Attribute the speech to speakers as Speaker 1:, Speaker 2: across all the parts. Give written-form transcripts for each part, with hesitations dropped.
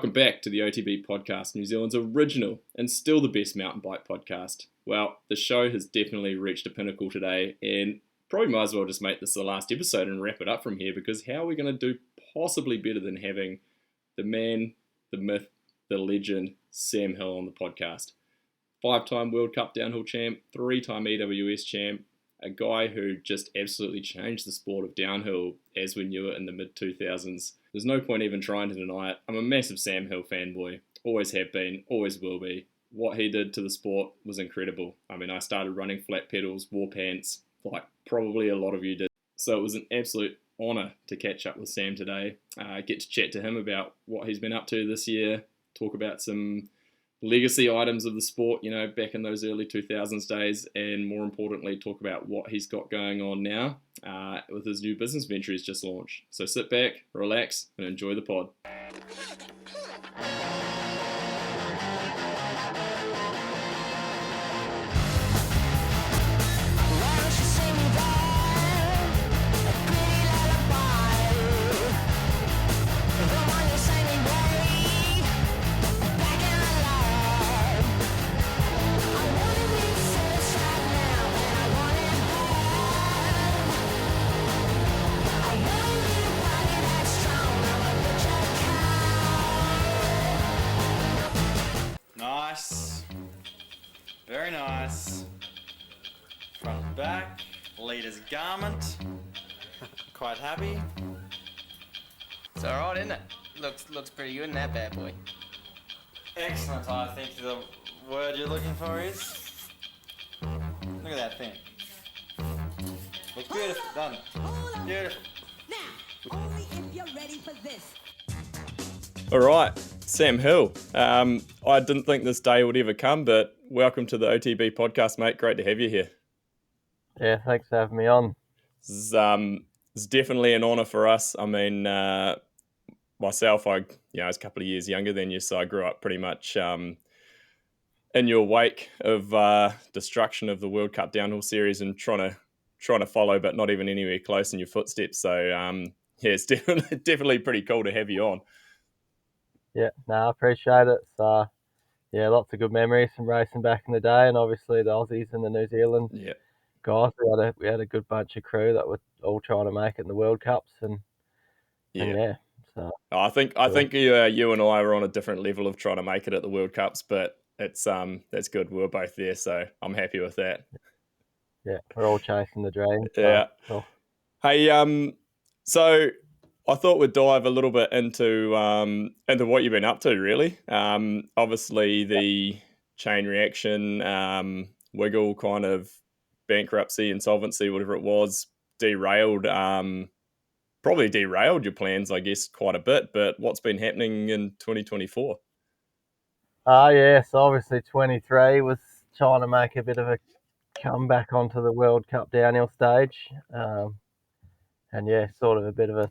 Speaker 1: Welcome back to the OTB podcast, New Zealand's original and still the best mountain bike podcast. Well, the show has definitely reached a pinnacle today, and probably might as well just make this the last episode and wrap it up from here, because how are we going to do possibly better than having the man, the myth, the legend, Sam Hill on the podcast? 5-time World Cup downhill champ, 3-time EWS champ, a guy who just absolutely changed the sport of downhill as we knew it in the mid-2000s. There's no point even trying to deny it. I'm a massive Sam Hill fanboy. Always have been, always will be. What he did to the sport was incredible. I mean, I started running flat pedals, wore pants, like probably a lot of you did. So it was an absolute honour to catch up with Sam today, get to chat to him about what he's been up to this year, talk about some legacy items of the sport, you know, back in those early 2000s days, and more importantly, talk about what he's got going on now with his new business venture he's just launched. So sit back, relax, and enjoy the pod.
Speaker 2: Nice. Very nice. Front and back. Leader's garment. Quite happy.
Speaker 3: It's alright, isn't it? Looks pretty good in that bad boy.
Speaker 2: Excellent, I think the word you're looking for is... Look at that thing. Looks beautiful, doesn't it? Beautiful.
Speaker 4: Now, only if you're ready for this.
Speaker 1: All right, Sam Hill. I didn't think this day would ever come, but welcome to the OTB podcast, mate. Great to have you here.
Speaker 5: Yeah, thanks for having me on.
Speaker 1: It's definitely an honour for us. I mean, myself, I was a couple of years younger than you, so I grew up pretty much in your wake of destruction of the World Cup downhill series and trying to follow, but not even anywhere close in your footsteps. So yeah, it's definitely pretty cool to have you on.
Speaker 5: Yeah, I appreciate it. So, yeah, lots of good memories from racing back in the day, and obviously the Aussies and the New Zealand guys. We had a good bunch of crew that were all trying to make it in the World Cups, and so
Speaker 1: I think you and I are on a different level of trying to make it at the World Cups, but it's that's good. We're both there, so I'm happy with that.
Speaker 5: Yeah, we're all chasing the dream.
Speaker 1: Yeah.
Speaker 5: So.
Speaker 1: Hey, so I thought we'd dive a little bit into what you've been up to, really. Obviously, the chain reaction, Wiggle kind of bankruptcy, insolvency, whatever it was, probably derailed your plans, I guess, quite a bit. But what's been happening in 2024?
Speaker 5: Yeah, so obviously 23 was trying to make a bit of a comeback onto the World Cup downhill stage. And yeah, sort of a bit of a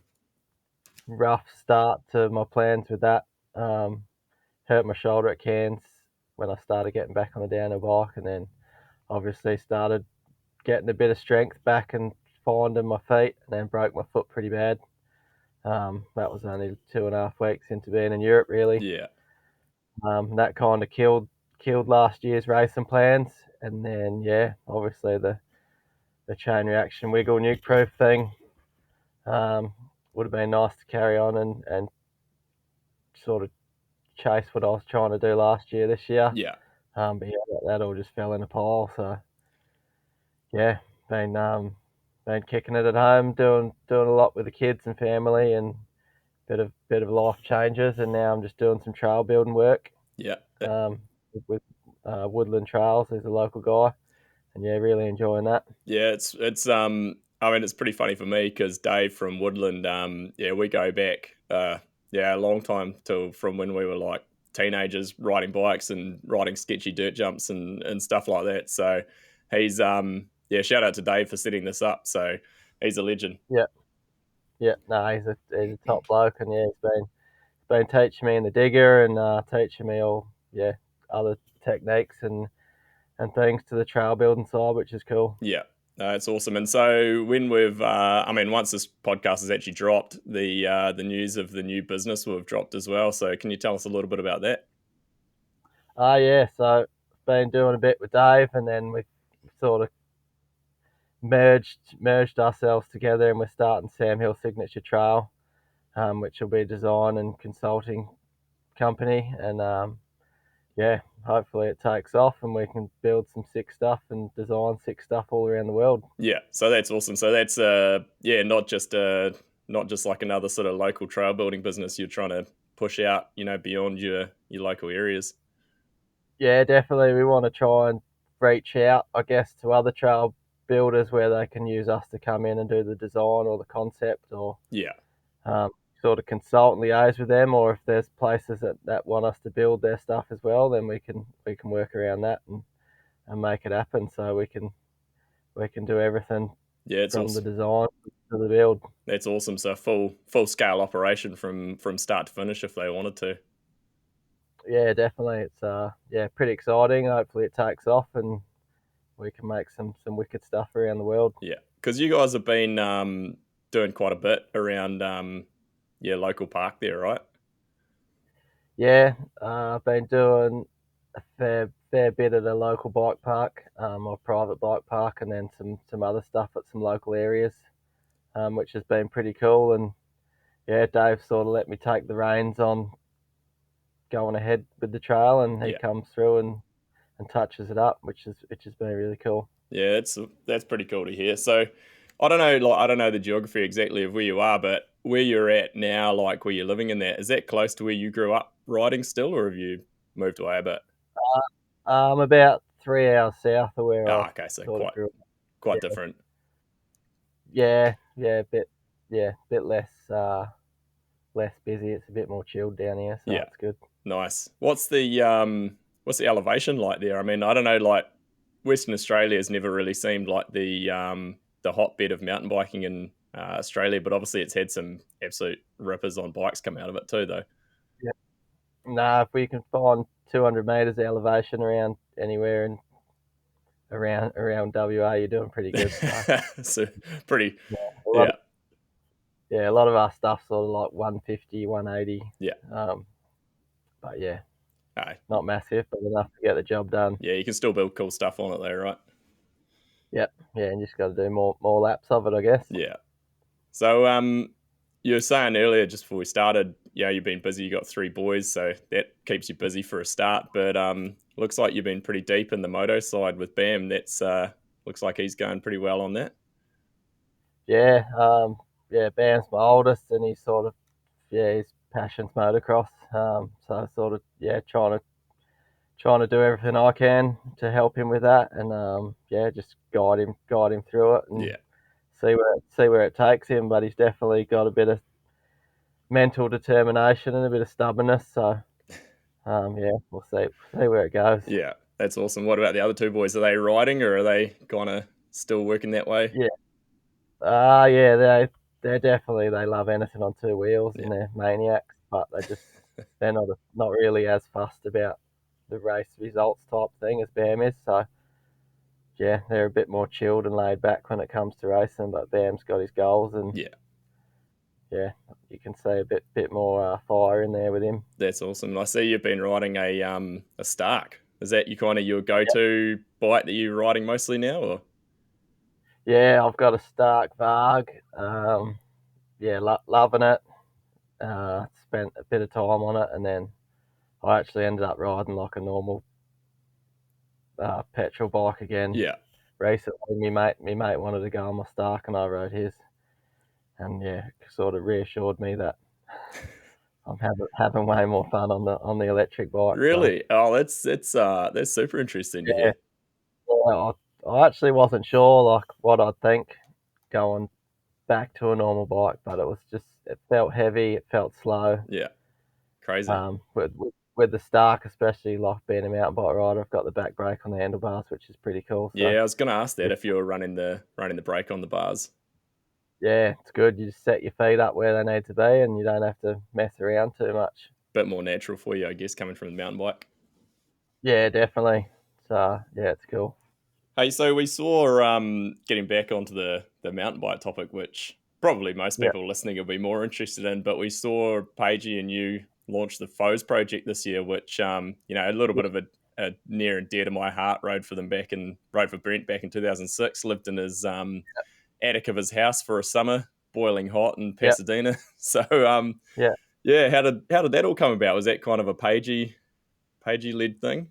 Speaker 5: rough start to my plans with that. Hurt my shoulder at Cairns when I started getting back on the downhill bike, and then obviously started getting a bit of strength back and finding my feet, and then broke my foot pretty bad. That was only 2.5 weeks into being in Europe, really.
Speaker 1: Yeah.
Speaker 5: That kind of killed last year's racing plans, and then obviously the chain reaction wiggle nuke proof thing. Would have been nice to carry on and sort of chase what I was trying to do last year this year.
Speaker 1: Yeah.
Speaker 5: But that all just fell in a pile. So yeah, been kicking it at home, doing a lot with the kids and family, and bit of life changes. And now I'm just doing some trail building work.
Speaker 1: Yeah.
Speaker 5: With Woodland Trails. He's a local guy, and really enjoying that.
Speaker 1: Yeah, it's I mean, it's pretty funny for me because Dave from Woodland, we go back, a long time from when we were like teenagers riding bikes and riding sketchy dirt jumps and stuff like that. So he's, shout out to Dave for setting this up. So he's a legend.
Speaker 5: Yeah. No, he's a top bloke, and he's been teaching me in the digger and teaching me all other techniques and things to the trail building side, which is cool.
Speaker 1: Yeah. It's awesome. And so when we've, once this podcast has actually dropped, the news of the new business will have dropped as well. So can you tell us a little bit about that?
Speaker 5: Yeah, so been doing a bit with Dave, and then we sort of merged ourselves together, and we're starting Sam Hill Signature Trail, which will be a design and consulting company, and yeah, hopefully it takes off and we can build some sick stuff and design sick stuff all around the world.
Speaker 1: Yeah, so that's awesome. So that's not just like another sort of local trail building business. You're trying to push out, beyond your local areas.
Speaker 5: Yeah, definitely. We want to try and reach out, I guess, to other trail builders where they can use us to come in and do the design or the concept, or
Speaker 1: Yeah,
Speaker 5: sort of consult and liaise with them. Or if there's places that want us to build their stuff as well, then we can work around that and make it happen. So we can do everything
Speaker 1: yeah, it's
Speaker 5: from the
Speaker 1: awesome.
Speaker 5: design to the build.
Speaker 1: That's awesome. So full scale operation from start to finish if they wanted to.
Speaker 5: Yeah, definitely. It's pretty exciting. Hopefully it takes off and we can make some wicked stuff around the world.
Speaker 1: Yeah, because you guys have been doing quite a bit around local park there, right?
Speaker 5: Yeah, I've been doing a fair bit at a local bike park, or private bike park, and then some other stuff at some local areas, which has been pretty cool. And yeah, Dave sort of let me take the reins on going ahead with the trail, and he
Speaker 1: Yeah.
Speaker 5: comes through and touches it up, which has been really cool.
Speaker 1: Yeah, that's pretty cool to hear. So, I don't know the geography exactly of where you are, but where you're at now, like where you're living in that, is that close to where you grew up riding still, or have you moved away a bit?
Speaker 5: I'm about 3 hours south of where I
Speaker 1: Okay, so
Speaker 5: sort of
Speaker 1: quite
Speaker 5: grew up.
Speaker 1: quite
Speaker 5: Yeah,
Speaker 1: different.
Speaker 5: yeah, a bit less busy. It's a bit more chilled down here, so
Speaker 1: Yeah,
Speaker 5: it's good.
Speaker 1: nice. What's the elevation like there? I mean, I don't know, like Western Australia has never really seemed like the hotbed of mountain biking in Australia, but obviously it's had some absolute rippers on bikes come out of it too, though.
Speaker 5: Yeah. Nah, if we can find 200 meters elevation around anywhere and around WA, you're doing pretty good. So
Speaker 1: So pretty,
Speaker 5: a lot
Speaker 1: yeah,
Speaker 5: of a lot of our stuff sort of like 150, 180.
Speaker 1: yeah.
Speaker 5: But yeah,
Speaker 1: Aye.
Speaker 5: not massive, but enough to get the job done.
Speaker 1: Yeah, you can still build cool stuff on it though, right?
Speaker 5: Yep, yeah, and just got to do more laps of it, I guess.
Speaker 1: Yeah. So you were saying earlier just before we started, you've been busy, you got 3 boys, so that keeps you busy for a start. But looks like you've been pretty deep in the moto side with Bam. That's looks like he's going pretty well on that.
Speaker 5: Yeah, Bam's my oldest, and his passion's motocross. So sort of trying to do everything I can to help him with that, and just guide him through it and
Speaker 1: Yeah.
Speaker 5: see where it takes him. But he's definitely got a bit of mental determination and a bit of stubbornness. So we'll see where it goes.
Speaker 1: Yeah. That's awesome. What about the other 2 boys? Are they riding or are they kind of still working that way?
Speaker 5: Yeah, they definitely they love anything on 2 wheels
Speaker 1: Yeah.
Speaker 5: and they're maniacs, but they're not really as fussed about the race results type thing as Bam is. So yeah, they're a bit more chilled and laid back when it comes to racing, but Bam's got his goals, and
Speaker 1: Yeah.
Speaker 5: yeah, you can see a bit more fire in there with him.
Speaker 1: That's awesome. I see you've been riding a Stark. Is that your go-to bike that you're riding mostly now, or?
Speaker 5: Yeah, I've got a Stark Varg. Loving it. Spent a bit of time on it, and then I actually ended up riding like a normal petrol bike again
Speaker 1: Yeah.
Speaker 5: recently. Me mate wanted to go on my Stark, and I rode his, and yeah, it sort of reassured me that I'm having way more fun on the electric bike. So
Speaker 1: Really? Oh, that's super interesting to
Speaker 5: yeah,
Speaker 1: hear.
Speaker 5: I actually wasn't sure like what I'd think going back to a normal bike, but it felt heavy, it felt slow.
Speaker 1: Yeah. Crazy.
Speaker 5: With the Stark, especially like being a mountain bike rider, I've got the back brake on the handlebars, which is pretty cool. So
Speaker 1: Yeah, I was going to ask that
Speaker 5: it's,
Speaker 1: if you were running the brake on the bars.
Speaker 5: yeah, it's good. You just set your feet up where they need to be, and you don't have to mess around too much.
Speaker 1: Bit more natural for you, I guess, coming from the mountain bike.
Speaker 5: Yeah, definitely. So yeah, it's cool.
Speaker 1: Hey, so we saw, getting back onto the mountain bike topic, which probably most
Speaker 5: Yeah,
Speaker 1: people listening will be more interested in, but we saw Paigey and you launch the Foes project this year, which, a little
Speaker 5: yeah,
Speaker 1: bit of a near and dear to my heart. Rode for Brent back in 2006, lived in his attic of his house for a summer, boiling hot in
Speaker 5: yeah,
Speaker 1: Pasadena. So,
Speaker 5: yeah.
Speaker 1: yeah, how did that all come about? Was that kind of a Paigey led thing?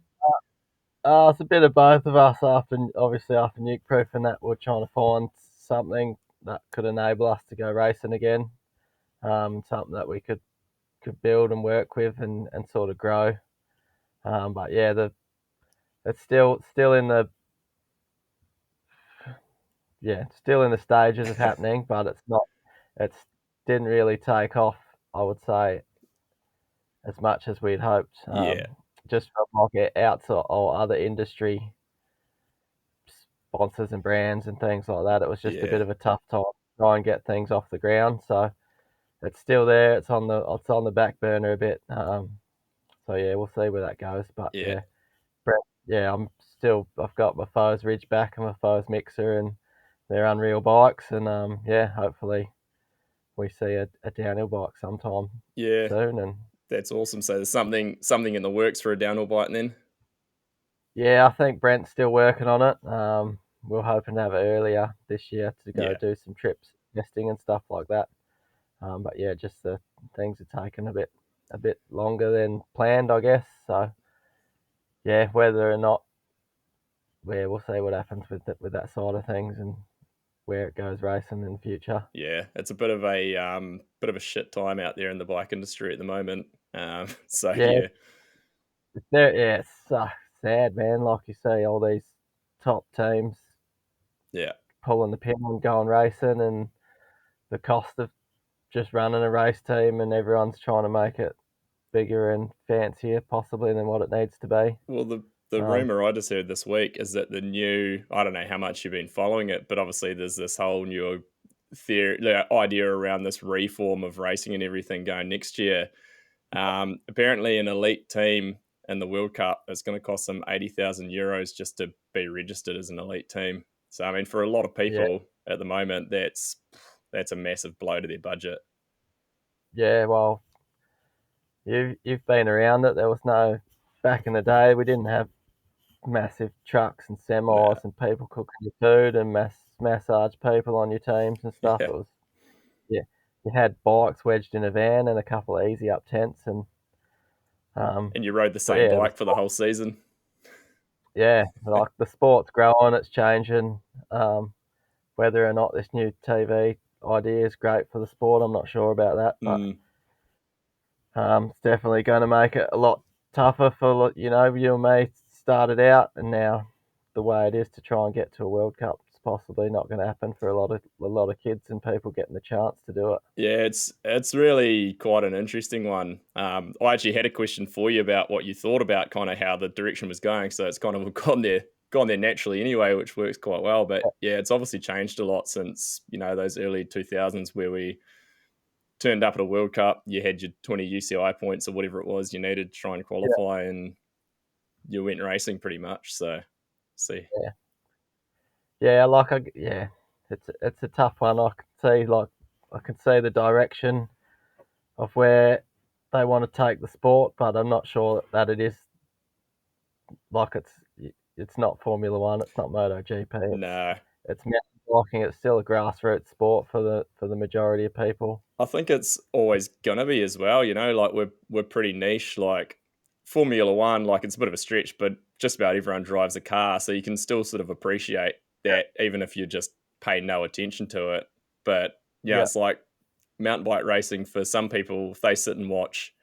Speaker 5: It's a bit of both of us. After Nuke Proof and that, we're trying to find something that could enable us to go racing again. Something that we could build and work with and sort of grow. But yeah, it's still in the still in the stages of happening, but it's didn't really take off. I would say as much as we'd hoped.
Speaker 1: Yeah,
Speaker 5: Just from like outside or other industry sponsors and brands and things like that, it was just a
Speaker 1: yeah,
Speaker 5: bit of a tough time to try and get things off the ground. So it's still there. It's on the back burner a bit. So yeah, we'll see where that goes. But
Speaker 1: yeah.
Speaker 5: yeah, Brett, yeah, I've got my Foes Ridgeback and my Foes Mixer, and they're unreal bikes. And yeah, hopefully we see a downhill bike sometime
Speaker 1: Yeah,
Speaker 5: soon. And
Speaker 1: that's awesome. So there's something in the works for a downhill bike then?
Speaker 5: yeah, I think Brent's still working on it. We're hoping to have it earlier this year to go
Speaker 1: Yeah.
Speaker 5: do some trips, testing and stuff like that. But yeah, just the things are taking a bit longer than planned, I guess. So yeah, whether or not, yeah, we'll see what happens with that side of things and where it goes racing in the future.
Speaker 1: Yeah, it's a bit of a shit time out there in the bike industry at the moment. So
Speaker 5: Yeah,
Speaker 1: yeah,
Speaker 5: it's sad, man. Like you say, all these top teams
Speaker 1: yeah,
Speaker 5: pulling the pin on going racing, and the cost of just running a race team, and everyone's trying to make it bigger and fancier, possibly than what it needs to be.
Speaker 1: well, the
Speaker 5: Um,
Speaker 1: rumor I just heard this week is that I don't know how much you've been following it, but obviously there's this whole new theory, the idea around this reform of racing and everything going next year. Apparently, an elite team in the World Cup is going to cost them €80,000 just to be registered as an elite team. So, I mean, for a lot of
Speaker 5: yeah,
Speaker 1: people at the moment, that's a massive blow to their budget.
Speaker 5: yeah. Well, you've been around it. There was no back in the day. We didn't have massive trucks and
Speaker 1: Nah,
Speaker 5: semis and people cooking your food and massage people on your teams and stuff.
Speaker 1: yeah.
Speaker 5: It was yeah. You had bikes wedged in a van and a couple of easy up tents and um,
Speaker 1: And you rode the
Speaker 5: but
Speaker 1: same
Speaker 5: yeah,
Speaker 1: bike for the whole season.
Speaker 5: like the sport's growing, it's changing. Um, Whether or not this new TV idea is great for the sport, I'm not sure about that, but
Speaker 1: Mm,
Speaker 5: it's definitely going to make it a lot tougher for you and me started out, and now the way it is to try and get to a World Cup is possibly not going to happen for a lot of kids and people getting the chance to do it.
Speaker 1: yeah, it's really quite an interesting one. I actually had a question for you about what you thought about kind of how the direction was going. So it's kind of gone there naturally anyway, which works quite well. But yeah, it's obviously changed a lot since those early 2000s where we turned up at a World Cup. You had your 20 UCI points or whatever it was you needed to try and
Speaker 5: Yeah,
Speaker 1: qualify, and you went racing pretty much. So see,
Speaker 5: yeah, yeah. It's a tough one. I can see the direction of where they want to take the sport, but I'm not sure that it is like it's not Formula One, it's not MotoGP,
Speaker 1: no.
Speaker 5: it's mountain biking. It's still a grassroots sport for the majority of people.
Speaker 1: I think it's always gonna be as well. Like we're pretty niche. Like Formula One, like it's a bit of a stretch, but just about everyone drives a car, so you can still sort of appreciate that, even if you just pay no attention to it. But yeah,
Speaker 5: Yeah,
Speaker 1: it's like mountain bike racing for some people. If they sit and watch,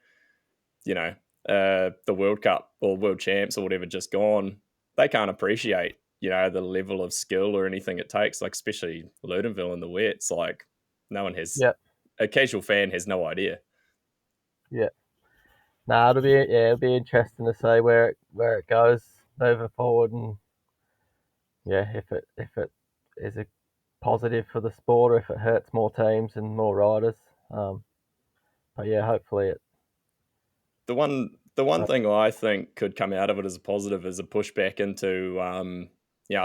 Speaker 1: you know, the World Cup or World Champs or whatever just gone, they can't appreciate the level of skill or anything it takes. Like especially Ludenville in the wets, like no one has
Speaker 5: yeah,
Speaker 1: a casual fan has no idea.
Speaker 5: yeah. Nah, it'll be interesting to see where it goes moving forward, and yeah, if it is a positive for the sport or if it hurts more teams and more riders. Um, but yeah, hopefully it.
Speaker 1: The one
Speaker 5: Uh,
Speaker 1: thing I think could come out of it as a positive is a pushback into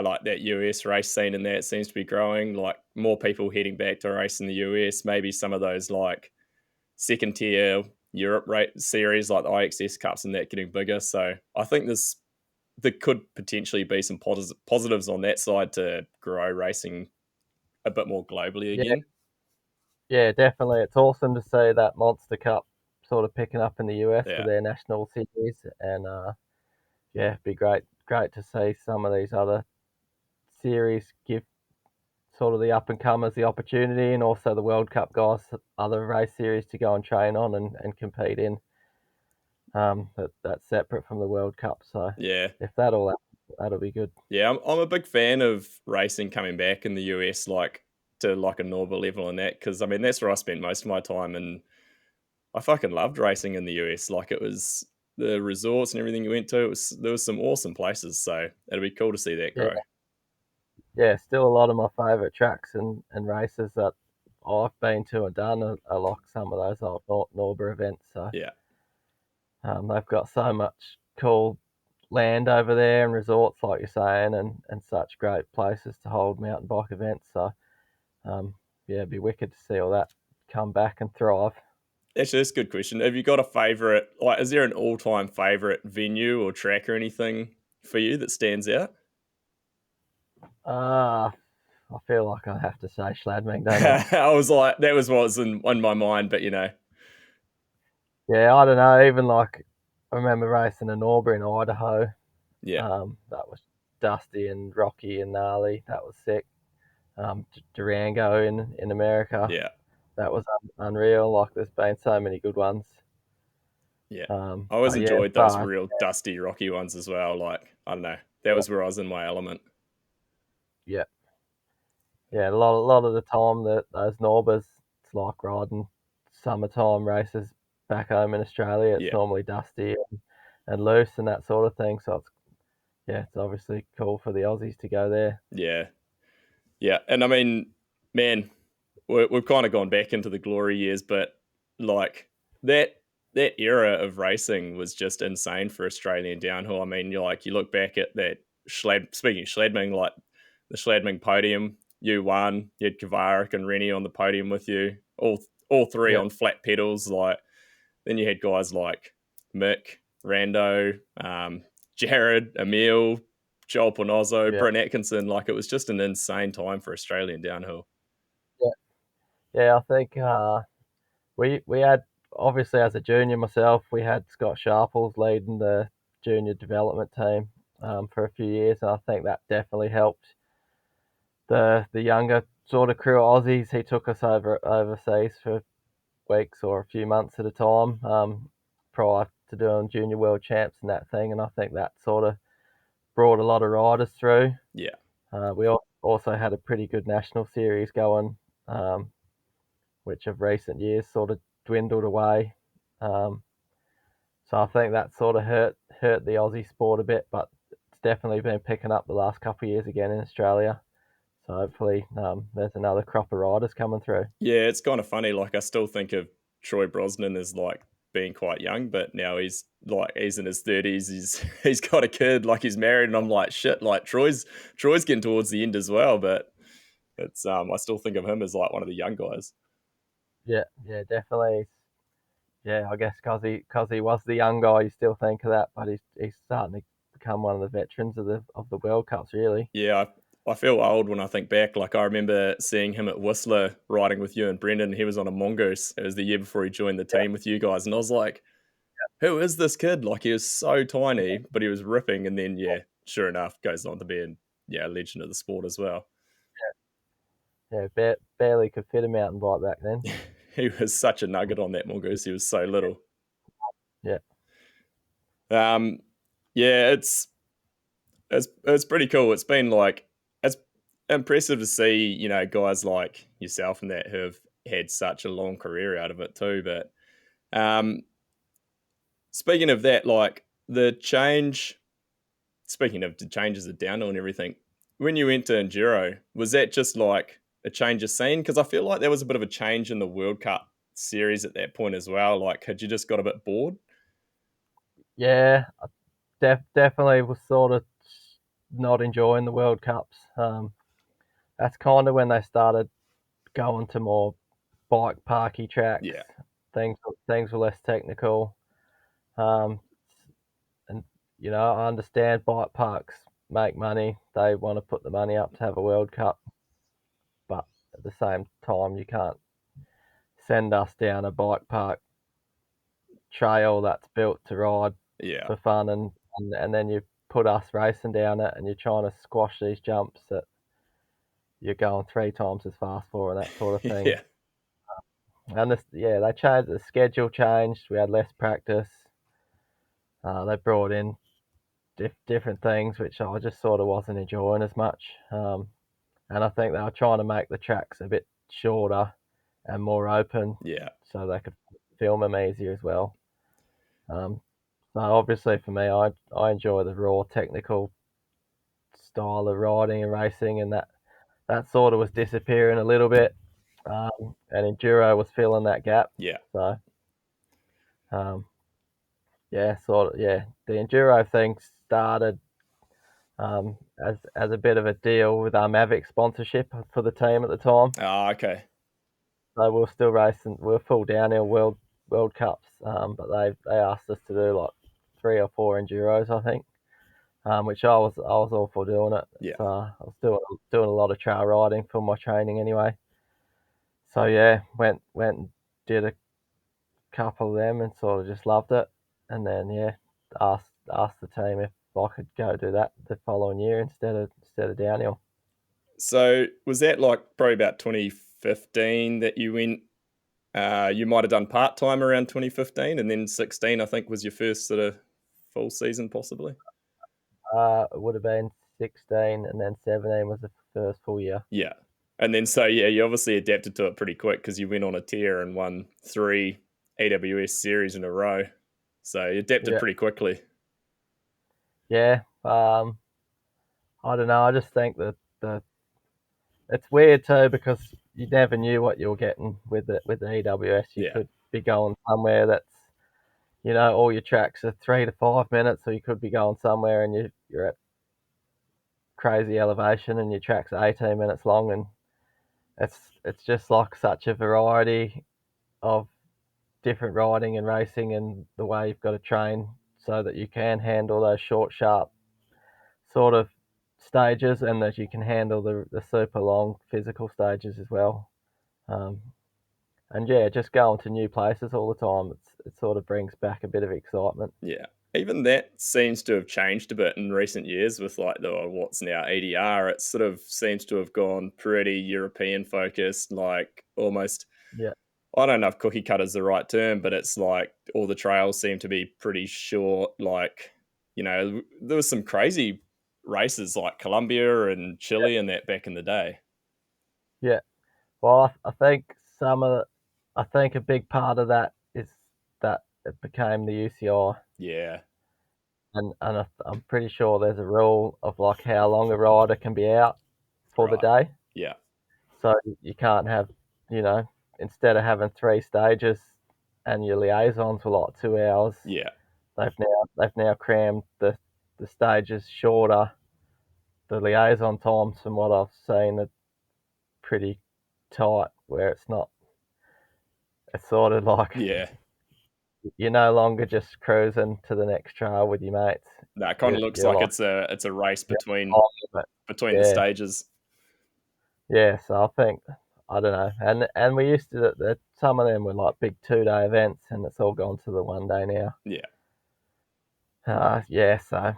Speaker 1: like that US race scene and that seems to be growing. Like more people heading back to race in the US. Maybe some of those like second tier Europe series like the IXS Cups and that getting bigger. So I think there could potentially be some positives on that side to grow racing a bit more globally
Speaker 5: Yeah,
Speaker 1: again.
Speaker 5: yeah, definitely. It's awesome to see that Monster Cup sort of picking up in the US
Speaker 1: Yeah,
Speaker 5: with their national series, and yeah, it'd be great to see some of these other series give sort of the up and comers the opportunity, and also the World Cup guys other race series to go and train on and compete in. That's separate from the World Cup. So
Speaker 1: yeah,
Speaker 5: if that all happens, that'll be good.
Speaker 1: yeah. I'm a big fan of racing coming back in the US, like to like a normal level and that, because I mean that's where I spent most of my time, and I fucking loved racing in the US. Like it was the resorts and everything you went to. There was some awesome places, so it'd be cool to see that
Speaker 5: Yeah,
Speaker 1: grow.
Speaker 5: yeah. Still a lot of my favourite tracks and races that I've been to and done are like some of those old Norber events. So
Speaker 1: Yeah,
Speaker 5: they've got so much cool land over there and resorts, like you're saying, and such great places to hold mountain bike events. So yeah, it'd be wicked to see all that come back and thrive.
Speaker 1: actually, that's a good question. Have you got a favorite? Like, is there an all-time favorite venue or track or anything for you that stands out?
Speaker 5: Ah, I feel like I have to say Schladming, don't I?
Speaker 1: I was like, that was what was in my mind, but
Speaker 5: Yeah, I don't know. Even like I remember racing in Auburn in Idaho.
Speaker 1: yeah,
Speaker 5: That was dusty and rocky and gnarly. That was sick. Durango in America.
Speaker 1: yeah,
Speaker 5: That was unreal. Like there's been so many good ones.
Speaker 1: yeah. I always
Speaker 5: But yeah,
Speaker 1: enjoyed those
Speaker 5: far.
Speaker 1: real dusty, rocky ones as well. Like, I don't know, that
Speaker 5: Yeah,
Speaker 1: was where I was in my element.
Speaker 5: yeah, yeah. A lot of the time that those Norbers, it's like riding summertime races back home in Australia. It's
Speaker 1: Yeah,
Speaker 5: normally dusty and loose and that sort of thing. So it's yeah, it's obviously cool for the Aussies to go there.
Speaker 1: yeah, yeah. And I mean, man, we've kind of gone back into the glory years, but like that that era of racing was just insane for Australian downhill. I mean, you look back at that speaking of Schladming, like the Schladming podium, you won, you had Kavarik and Rennie on the podium with you, all three
Speaker 5: Yeah,
Speaker 1: on flat pedals. Like then you had guys like Mick, Rando, Jared, Emil, Joel Ponozzo,
Speaker 5: yeah,
Speaker 1: Brent Atkinson. Like it was just an insane time for Australian downhill.
Speaker 5: yeah, yeah. I think we had obviously as a junior myself, we had Scott Sharples leading the junior development team for a few years, and I think that definitely helped the younger sort of crew of Aussies. He took us overseas for weeks or a few months at a time prior to doing junior world champs and that thing, and I think that sort of brought a lot of riders through.
Speaker 1: Yeah.
Speaker 5: We also had a pretty good national series going, um, which of recent years sort of dwindled away. Um, so I think that sort of hurt the Aussie sport a bit, but it's definitely been picking up the last couple of years again in Australia. So hopefully there's another crop of riders coming through.
Speaker 1: Yeah, it's kind of funny. Like, I still think of Troy Brosnan as like being quite young, but now he's in his 30s. He's got a kid, like he's married, and I'm like, shit. Like Troy's getting towards the end as well, but it's I still think of him as like one of the young guys.
Speaker 5: Yeah, yeah, definitely. Yeah, I guess because he was the young guy, you still think of that, but he's starting to become one of the veterans of the World Cups, really.
Speaker 1: Yeah, I feel old when I think back. Like I remember seeing him at Whistler riding with you and Brendan. He was on a mongoose. It was the year before he joined the
Speaker 5: Yeah,
Speaker 1: team with you guys, and I was like, who is this kid? Like he was so tiny, but he was ripping. And then yeah, sure enough, goes on to be a legend of the sport as well.
Speaker 5: yeah, barely could fit a mountain bike back then.
Speaker 1: He was such a nugget on that mongoose. He was so little.
Speaker 5: Yeah,
Speaker 1: Um, yeah, it's pretty cool. It's been like it's impressive to see guys like yourself and that who have had such a long career out of it too. But um, speaking of that, like the change. Speaking of the changes of downhill and everything, when you went to enduro, was that just like a change of scene? Because I feel like there was a bit of a change in the World Cup series at that point as well. Like, had you just got a bit bored?
Speaker 5: yeah, definitely was sort of. not enjoying the World Cups. That's kind of when they started going to more bike parky tracks.
Speaker 1: Yeah.
Speaker 5: Things were less technical. Um, and I understand bike parks make money. They want to put the money up to have a World Cup, but at the same time, you can't send us down a bike park trail that's built to ride
Speaker 1: Yeah.
Speaker 5: for fun, and then you put us racing down it, and you're trying to squash these jumps that you're going 3 times as fast for, and that sort of thing.
Speaker 1: Yeah.
Speaker 5: And they changed the schedule. Changed. We had less practice. They brought in different things, which I just sort of wasn't enjoying as much. And I think they were trying to make the tracks a bit shorter and more open,
Speaker 1: Yeah.
Speaker 5: so they could film them easier as well. So obviously for me, I enjoy the raw technical style of riding and racing, and that sort of was disappearing a little bit. And enduro was filling that gap.
Speaker 1: Yeah.
Speaker 5: So um, the enduro thing started as a bit of a deal with our Mavic sponsorship for the team at the time.
Speaker 1: Oh, okay.
Speaker 5: So we were still racing. We were full downhill World Cups, but they asked us to do like 3 or 4 enduros, I think, which I was all for doing it.
Speaker 1: Yeah.
Speaker 5: So I was doing a lot of trail riding for my training anyway. So yeah, went and did a couple of them and sort of just loved it. And then asked the team if I could go do that the following year instead of downhill.
Speaker 1: So was that like probably about 2015 that you went? You might have done part time around 2015, and then 16, I think, was your first sort of full season, possibly.
Speaker 5: It would have been 16, and then 17 was the first full year.
Speaker 1: Yeah, and then so yeah, you obviously adapted to it pretty quick because you went on a tear and won 3 AWS series in a row. So you adapted
Speaker 5: Yeah,
Speaker 1: pretty quickly.
Speaker 5: yeah. I don't know. I just think that it's weird too because you never knew what you were getting with the EWS. You
Speaker 1: Yeah,
Speaker 5: could be going somewhere that's all your tracks are 3 to 5 minutes, or you could be going somewhere and you're at crazy elevation and your track's 18 minutes long, and it's just like such a variety of different riding and racing and the way you've got to train so that you can handle those short, sharp sort of stages, and that you can handle the super long physical stages as well. Um, and yeah, just going to new places all the time, it sort of brings back a bit of excitement.
Speaker 1: yeah. Even that seems to have changed a bit in recent years with like the what's now ADR. It sort of seems to have gone pretty European focused, like almost.
Speaker 5: Yeah,
Speaker 1: I don't know if cookie cutter is the right term, but it's like all the trails seem to be pretty short. Like, there was some crazy races like Colombia and Chile and that back in the day.
Speaker 5: yeah. Well, I think I think a big part of that is that it became the UCI,
Speaker 1: Yeah,
Speaker 5: and I'm pretty sure there's a rule of like how long a rider can be out for the
Speaker 1: right.
Speaker 5: day.
Speaker 1: Yeah,
Speaker 5: So you can't have, instead of having 3 stages and your liaisons were like 2 hours,
Speaker 1: yeah,
Speaker 5: they've now crammed the stages shorter. The liaison times, from what I've seen, are pretty tight, where it's sort of like
Speaker 1: yeah.
Speaker 5: you're no longer just cruising to the next trail with your mates.
Speaker 1: That kind of looks
Speaker 5: You're
Speaker 1: like
Speaker 5: like,
Speaker 1: it's a race
Speaker 5: you're
Speaker 1: between
Speaker 5: on with
Speaker 1: the
Speaker 5: it.
Speaker 1: stages.
Speaker 5: Yeah. So I think, I don't know, and we used to some of them were like big 2 day events, and it's all gone to the 1 day now.
Speaker 1: Yeah.
Speaker 5: Yeah. So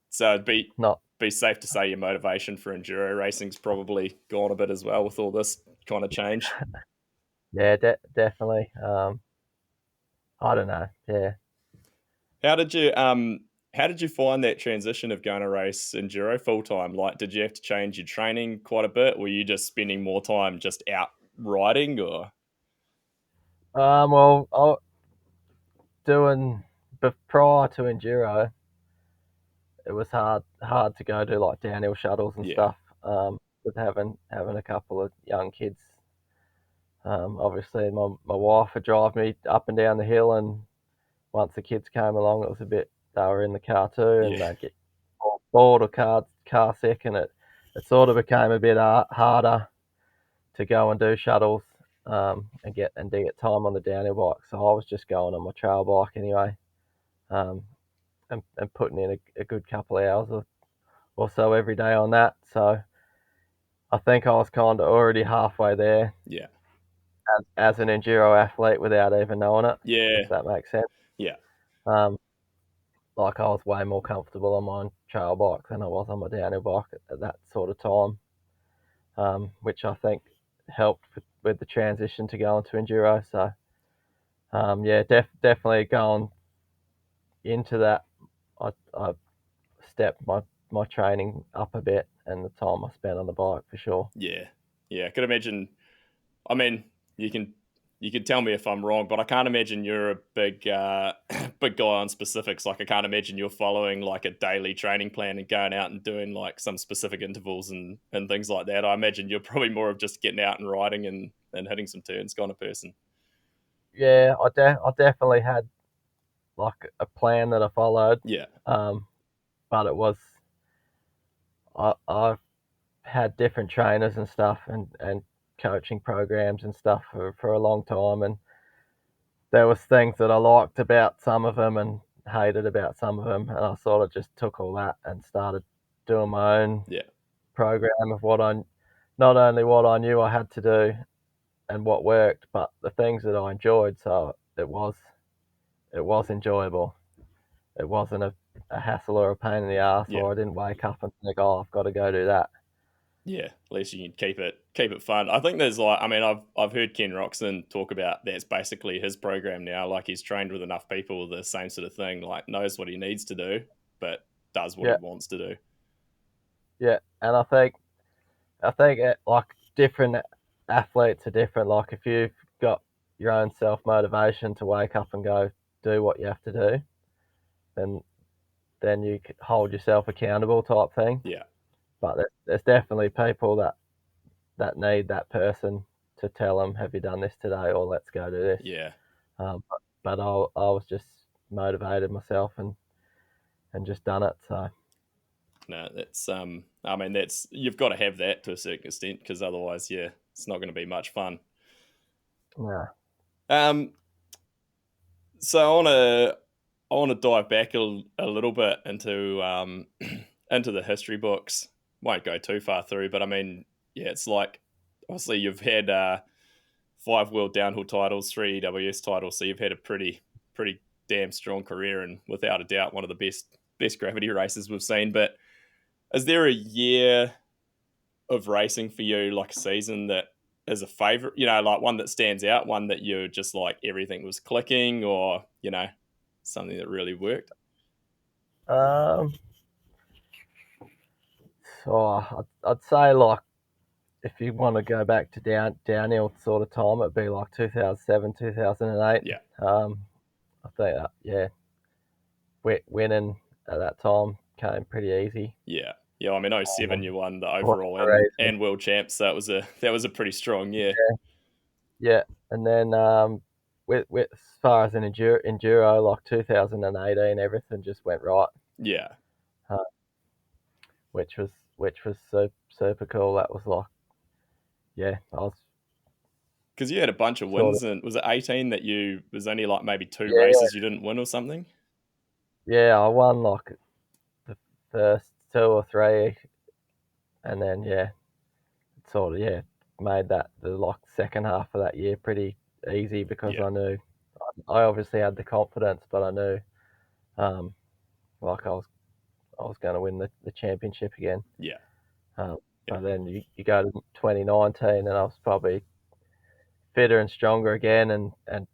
Speaker 1: So it'd
Speaker 5: not
Speaker 1: be safe to say your motivation for enduro racing's probably gone a bit as well with all this kind of change.
Speaker 5: Yeah, definitely. I don't know. Yeah.
Speaker 1: How did you find that transition of going to race enduro full time? Like, did you have to change your training quite a bit? Were you just spending more time just out riding, or?
Speaker 5: Well, doing, but prior to enduro, it was hard to go do like downhill shuttles and
Speaker 1: Yeah,
Speaker 5: stuff. With having a couple of young kids. Obviously, my wife would drive me up and down the hill, and once the kids came along, it was a bit. They were in the car too, and
Speaker 1: yeah,
Speaker 5: they'd get bored or car sick, and it sort of became a bit harder to go and do shuttles and get time on the downhill bike. So I was just going on my trail bike anyway, and putting in a good couple of hours or so every day on that. So I think I was kind of already halfway there.
Speaker 1: Yeah.
Speaker 5: As an enduro athlete without even knowing it.
Speaker 1: Yeah.
Speaker 5: If that makes sense.
Speaker 1: Yeah.
Speaker 5: Like I was way more comfortable on my trail bike than I was on my downhill bike at that sort of time, which I think helped with the transition to go into enduro. So, yeah, definitely going into that, I stepped my training up a bit and the time I spent on the bike for sure.
Speaker 1: Yeah. I could imagine. I mean, you can tell me if I'm wrong, but I can't imagine you're a big big guy on specifics. Like I can't imagine you're following like a daily training plan and going out and doing like some specific intervals and things like that. I imagine you're probably more of just getting out and riding and hitting some turns kind of person.
Speaker 5: Yeah, I definitely had like a plan that I followed.
Speaker 1: Yeah.
Speaker 5: But it was I've had different trainers and stuff and coaching programs and stuff for a long time, and there was things that I liked about some of them and hated about some of them, and I sort of just took all that and started doing my own program of not only what I knew I had to do and what worked, but the things that I enjoyed. So it was enjoyable. It wasn't a hassle or a pain in the ass, or I didn't wake up and think, oh, I've got to go do that.
Speaker 1: Yeah, at least you can keep it fun. I think there's like, I mean, I've heard Ken Roxon talk about that's basically his program now. Like he's trained with enough people, the same sort of thing. Like knows what he needs to do, but does what he wants to do.
Speaker 5: Yeah, and I think like different athletes are different. Like if you've got your own self motivation to wake up and go do what you have to do, then you hold yourself accountable type thing.
Speaker 1: Yeah.
Speaker 5: But there's definitely people that need that person to tell them, have you done this today, or let's go do this.
Speaker 1: Yeah.
Speaker 5: But I was just motivated myself and just done it. So
Speaker 1: no, that's I mean, that's you've got to have that to a certain extent because otherwise, yeah, it's not going to be much fun.
Speaker 5: Yeah.
Speaker 1: So I want to dive back a little bit into into the history books. Won't go too far through, but I mean, yeah, it's like obviously you've had 5 world downhill titles, 3 EWS titles, so you've had a pretty damn strong career and without a doubt one of the best gravity races we've seen. But is there a year of racing for you, like a season that is a favorite, you know, like one that stands out, one that you're just like everything was clicking, or, you know, something that really worked?
Speaker 5: So I'd say like if you want to go back to downhill sort of time, it'd be like 2007, 2008.
Speaker 1: Yeah.
Speaker 5: I think that, yeah, winning at that time came pretty easy.
Speaker 1: Yeah. Yeah, I mean, 07 you won the
Speaker 5: What
Speaker 1: overall
Speaker 5: a race.
Speaker 1: and world champs, so that was a pretty strong year.
Speaker 5: Yeah, and then with as far as an enduro, like 2018, everything just went right.
Speaker 1: Yeah.
Speaker 5: Which was super cool. That was like, yeah, I was
Speaker 1: Because you had a bunch of wins, and was it 18 that you was only like maybe 2
Speaker 5: Yeah.
Speaker 1: races you didn't win or something?
Speaker 5: Yeah, I won like the first 2 or 3, and then yeah, sort of made that the like second half of that year pretty easy because
Speaker 1: Yeah.
Speaker 5: I knew I obviously had the confidence, but I knew like I was going to win the championship again.
Speaker 1: Yeah.
Speaker 5: But then you go to 2019, and I was probably fitter and stronger again, and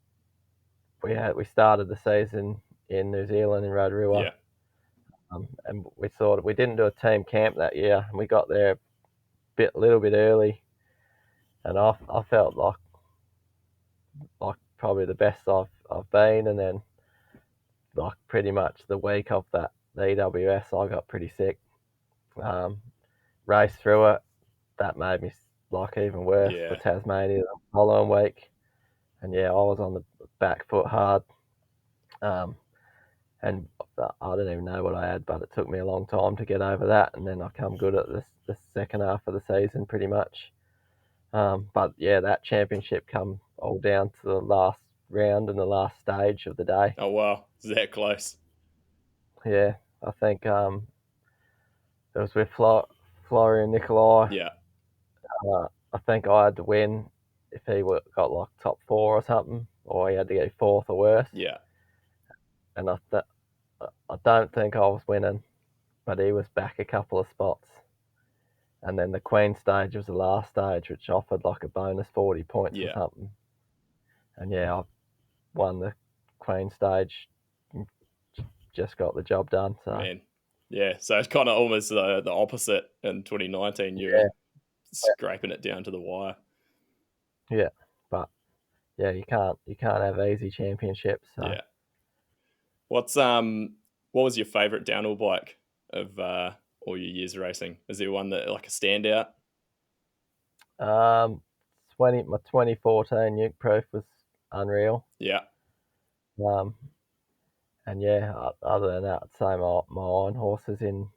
Speaker 5: we started the season in New Zealand in Rotorua.
Speaker 1: Yeah.
Speaker 5: And we didn't do a team camp that year, and we got there a little bit early, and I felt like probably the best I've been, and then like pretty much the week of the EWS I got pretty sick. Raced through it, that made me like even worse for Tasmania the following week, and yeah, I was on the back foot hard. and I don't even know what I had, but it took me a long time to get over that, and then I come good at the second half of the season pretty much. But yeah, that championship come all down to the last round and the last stage of the day.
Speaker 1: Oh wow, is that close?
Speaker 5: Yeah, I think it was with Florian Nikolai.
Speaker 1: Yeah,
Speaker 5: I think I had to win if he got like top four or something, or he had to get fourth or worse.
Speaker 1: yeah,
Speaker 5: And I don't think I was winning, but he was back a couple of spots. And then the Queen stage was the last stage, which offered like a bonus 40 points or
Speaker 1: yeah.
Speaker 5: something. And yeah, I won the Queen stage, just got the job done. So
Speaker 1: Man, yeah. So it's kind of almost the opposite in 2019. You were
Speaker 5: yeah,
Speaker 1: scraping it down to the wire.
Speaker 5: yeah, but yeah, you can't have easy championships. So
Speaker 1: Yeah. What was your favorite downhill bike of all your years racing? Is there one that like a standout?
Speaker 5: um, my 2014 Nuke Proof was unreal.
Speaker 1: Yeah,
Speaker 5: Um, and yeah, other than that, I'd say my iron horses in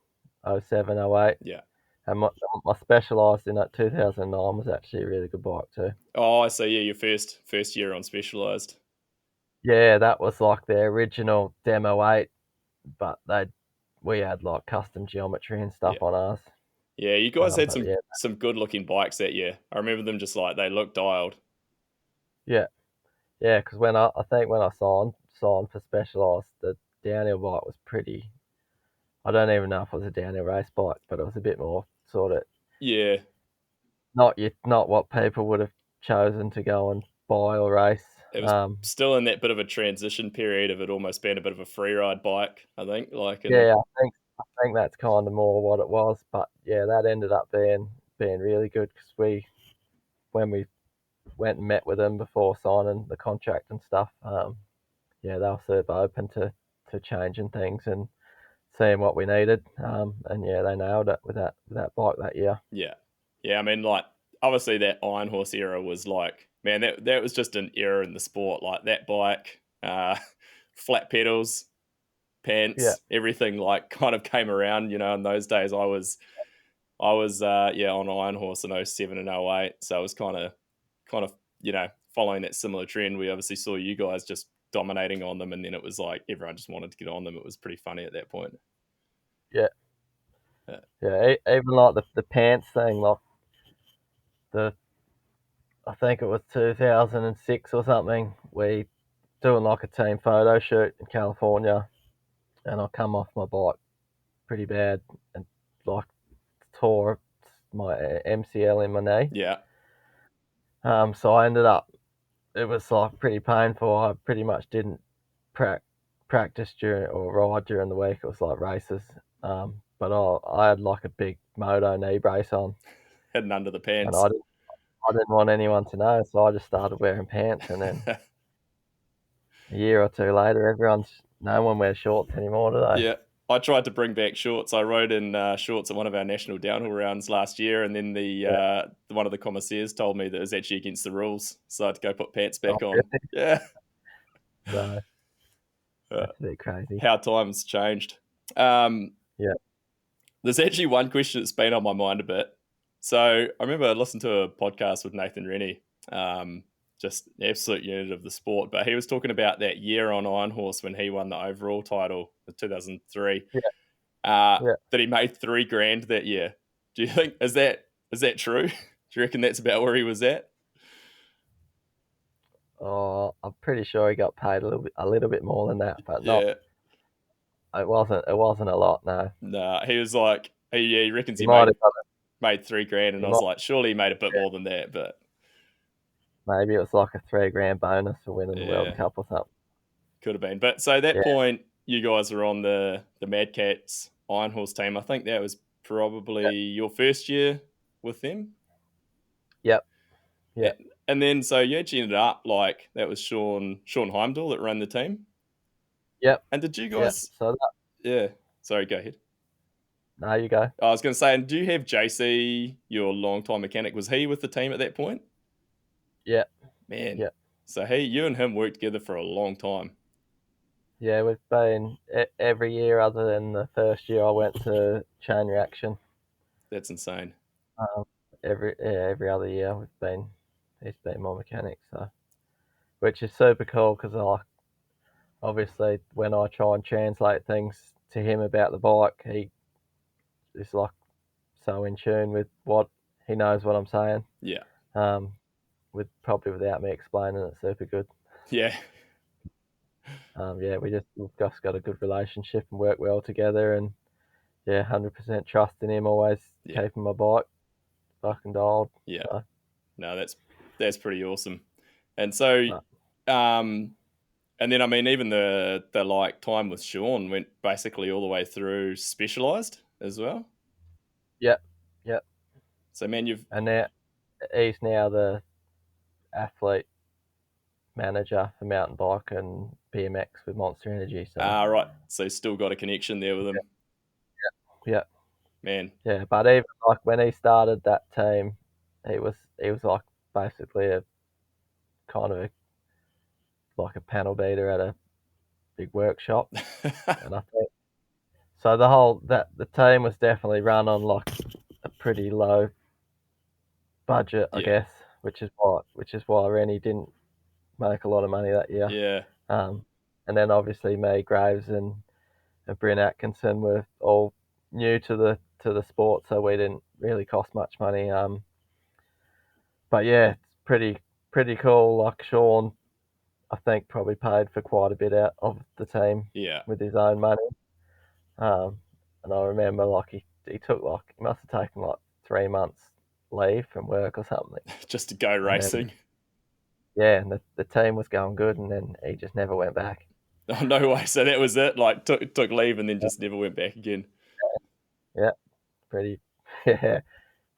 Speaker 5: 07, 08.
Speaker 1: yeah.
Speaker 5: And my specialised in that 2009 was actually a really good bike too.
Speaker 1: Oh, I see. Yeah, your first year on Specialized.
Speaker 5: Yeah, that was like the original Demo 8, but we had like custom geometry and stuff
Speaker 1: Yeah,
Speaker 5: on ours.
Speaker 1: yeah. You guys had
Speaker 5: But
Speaker 1: some good looking bikes that year. I remember them just like they looked dialed.
Speaker 5: yeah, yeah. Because I think when I signed for Specialized, the downhill bike was pretty. I don't even know if it was a downhill race bike, but it was a bit more sort of
Speaker 1: Yeah,
Speaker 5: not what people would have chosen to go and buy or race.
Speaker 1: it was still in that bit of a transition period of it almost being a bit of a free ride bike. I think like and
Speaker 5: Yeah, I think that's kind of more what it was. But yeah, that ended up being really good because when we went and met with them before signing the contract and stuff, yeah, they were super open to changing things and seeing what we needed. And yeah, they nailed it with that bike that year.
Speaker 1: yeah, yeah. I mean, like obviously that Iron Horse era was like man that was just an era in the sport. Like that bike, flat pedals,
Speaker 5: Yeah,
Speaker 1: pants, everything like kind of came around. You know, in those days, I was yeah on Iron Horse in '07 and '08, so I was kind of following that similar trend. We obviously saw you guys just dominating on them, and then it was like everyone just wanted to get on them. It was pretty funny at that point.
Speaker 5: yeah,
Speaker 1: Yeah,
Speaker 5: yeah. Even like the pants thing, like the I think it was 2006 or something. We doing like a team photo shoot in California, and I come off my bike pretty bad and like tore my MCL in my knee.
Speaker 1: yeah,
Speaker 5: So I ended up, it was like pretty painful. I pretty much didn't practice during or ride during the week. It was like races. But I had like a big moto knee brace on,
Speaker 1: heading under the
Speaker 5: and
Speaker 1: pants.
Speaker 5: I didn't want anyone to know, so I just started wearing pants. And then a year or two later, no one wears shorts anymore, do they?
Speaker 1: Yeah, I tried to bring back shorts. I rode in shorts at one of our national downhill rounds last year, and then
Speaker 5: Yeah.
Speaker 1: one of the commissaires told me that it was actually against the rules, so I had to go put pants
Speaker 5: Oh,
Speaker 1: back on.
Speaker 5: really?
Speaker 1: Yeah,
Speaker 5: No,
Speaker 1: uh,
Speaker 5: that's a bit crazy.
Speaker 1: how times changed. Um,
Speaker 5: Yeah,
Speaker 1: there's actually one question that's been on my mind a bit. So I remember I listened to a podcast with Nathan Rennie, just an absolute unit of the sport, but he was talking about that year on Iron Horse when he won the overall title in 2003.
Speaker 5: yeah,
Speaker 1: uh,
Speaker 5: yeah.
Speaker 1: that he made $3,000 that year. Do you think is that true? Do you reckon that's about where he was at?
Speaker 5: Oh, I'm pretty sure he got paid a little bit more than that, but not.
Speaker 1: Yeah,
Speaker 5: It wasn't a lot. No,
Speaker 1: nah. He was like, he reckons
Speaker 5: he
Speaker 1: he
Speaker 5: might
Speaker 1: made
Speaker 5: have got
Speaker 1: made $3,000, and
Speaker 5: He
Speaker 1: I was
Speaker 5: might.
Speaker 1: like, surely he made a bit
Speaker 5: Yeah,
Speaker 1: more than that, but
Speaker 5: maybe it was like a $3,000 bonus for winning the World
Speaker 1: yeah,
Speaker 5: Cup or something.
Speaker 1: could have been. But so at that
Speaker 5: Yeah,
Speaker 1: point, you guys were on the Mad Cats Iron Horse team. I think that was probably your first year with them.
Speaker 5: yep, yeah,
Speaker 1: And then so you actually ended up like that was Sean Heimdall that ran the team.
Speaker 5: yep,
Speaker 1: And did you
Speaker 5: yeah.
Speaker 1: guys?
Speaker 5: So
Speaker 1: Yeah. Sorry, go ahead.
Speaker 5: now you go.
Speaker 1: I was going to say, and do you have JC, your longtime mechanic? Was he with the team at that point?
Speaker 5: Yeah,
Speaker 1: Man,
Speaker 5: yeah,
Speaker 1: so you and him worked together for a long time.
Speaker 5: Yeah, we've been every year other than the first year I went to chain reaction.
Speaker 1: That's insane.
Speaker 5: Um, every other year he's been my mechanic, so which is super cool because obviously when I try and translate things to him about the bike, he is like so in tune with what he knows what I'm saying.
Speaker 1: Yeah.
Speaker 5: Um, without me explaining it, super good.
Speaker 1: Yeah.
Speaker 5: Yeah, we've just got a good relationship and work well together, and yeah, 100% trust in him, always
Speaker 1: Yeah.
Speaker 5: keeping my bike fucking dialed.
Speaker 1: Yeah.
Speaker 5: So,
Speaker 1: No, that's pretty awesome. And so,
Speaker 5: but,
Speaker 1: and then I mean, even the like time with Sean went basically all the way through specialized as well.
Speaker 5: yep, yep.
Speaker 1: So man, you've
Speaker 5: And now he's now the athlete manager for mountain bike and BMX with Monster Energy. So,
Speaker 1: right. So still got a connection there with him,
Speaker 5: yeah,
Speaker 1: man.
Speaker 5: yeah. But even like when he started that team, he was like basically a kind of like a panel beater at a big workshop, and I think so. The team was definitely run on like a pretty low budget, I
Speaker 1: Yeah.
Speaker 5: guess, which is why Rennie didn't make a lot of money that year.
Speaker 1: Yeah.
Speaker 5: Um, and then obviously me, Graves, and Bryn Atkinson were all new to the sport, so we didn't really cost much money. But yeah, it's pretty cool. Like Sean, I think probably paid for quite a bit out of the team
Speaker 1: Yeah.
Speaker 5: with his own money. Um, and I remember like he took like he must have taken like 3 months leave from work or something,
Speaker 1: Just to go
Speaker 5: and then
Speaker 1: racing.
Speaker 5: yeah, and the team was going good, and then he just never went back.
Speaker 1: Oh no way. So that was it. Like took leave and then just never went back again.
Speaker 5: Yeah, pretty yeah,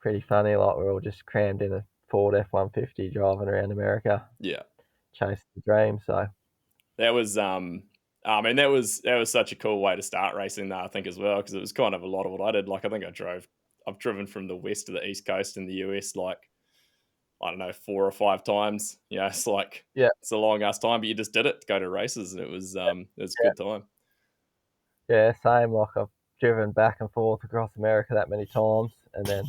Speaker 5: pretty funny. Like we're all just crammed in a Ford F-150 driving around America,
Speaker 1: Yeah.
Speaker 5: chasing the dream. So
Speaker 1: That was I mean that was such a cool way to start racing though, I think as well, because it was kind of a lot of what I did. Like I think I've driven from the west to the east coast in the US like I don't know 4 or 5 times. You know, it's like
Speaker 5: yeah,
Speaker 1: it's a long ass time, but you just did it to go to races and it was a
Speaker 5: yeah,
Speaker 1: good time.
Speaker 5: yeah, same. Like I've driven back and forth across America that many times, and then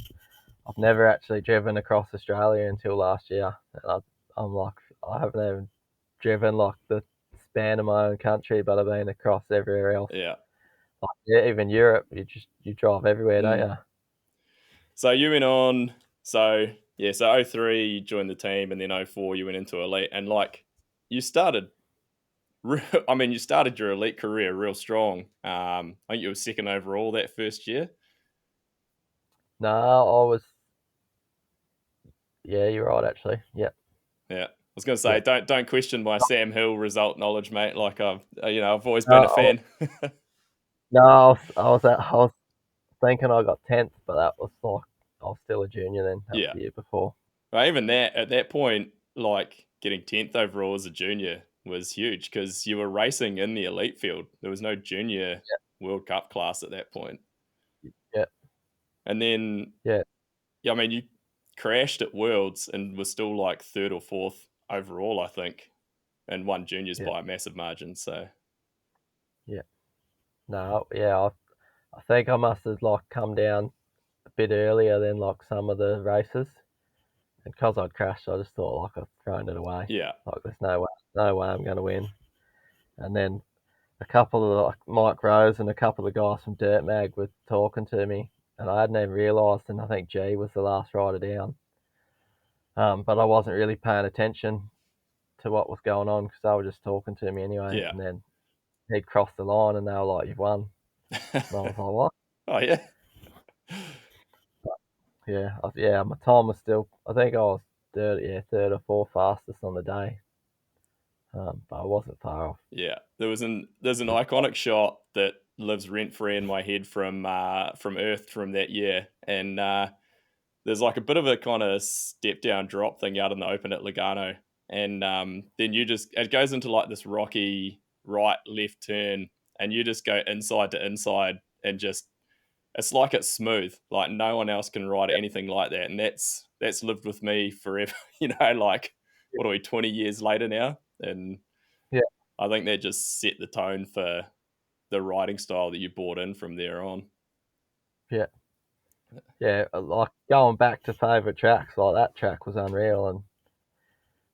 Speaker 5: I've never actually driven across Australia until last year. And I'm like, I haven't even driven like the span of my own country, but I've been across everywhere else.
Speaker 1: Yeah.
Speaker 5: Like, yeah, even Europe, you drive everywhere, don't
Speaker 1: Mm.
Speaker 5: you?
Speaker 1: So you went on so yeah, so 03 you joined the team and then 04 you went into elite and like you started I mean, you started your elite career real strong. I think you were second overall that first year.
Speaker 5: No, I was. Yeah, you're right. Actually, yeah,
Speaker 1: Yeah, I was going to
Speaker 5: yeah.
Speaker 1: say, don't question my Sam Hill result knowledge, mate. Like I've always
Speaker 5: No,
Speaker 1: been a fan.
Speaker 5: no, I was thinking I got 10th, but that was like I was still a junior then. That was
Speaker 1: Yeah,
Speaker 5: the year before.
Speaker 1: but even that at that point, like getting 10th overall as a junior was huge because you were racing in the elite field. There was no junior World Cup class at that point,
Speaker 5: Yeah,
Speaker 1: and then
Speaker 5: yeah,
Speaker 1: yeah, I mean you crashed at Worlds and was still like third or fourth overall, I think, and won juniors
Speaker 5: yeah,
Speaker 1: by a massive margin. So
Speaker 5: yeah. No, yeah. I think I must have like come down a bit earlier than like some of the races, and because I'd crashed, I just thought like I'd thrown it away.
Speaker 1: yeah,
Speaker 5: Like there's no way I'm going to win. And then a couple of like Mike Rose and a couple of guys from Dirt Mag were talking to me, and I hadn't even realised. And I think G was the last rider down, but I wasn't really paying attention to what was going on because they were just talking to me anyway.
Speaker 1: yeah.
Speaker 5: And then he'd crossed the line, and they were like, "You've won," and I was like, "What?"
Speaker 1: Oh yeah,
Speaker 5: Yeah, yeah. My time was still. I think I was third or fourth fastest on the day, but I wasn't far off.
Speaker 1: yeah. There's an iconic shot that lives rent free in my head from Earth from that year, and there's like a bit of a kind of step down drop thing out in the open at Lugano, and then it goes into like this rocky right left turn, and you just go inside to inside, and just it's like it's smooth, like no one else can ride anything like that, and that's lived with me forever. Like what are we 20 years later now, and
Speaker 5: Yeah,
Speaker 1: I think that just set the tone for the riding style that you brought in from there on.
Speaker 5: Yeah. Yeah, like going back to favourite tracks, like that track was unreal, and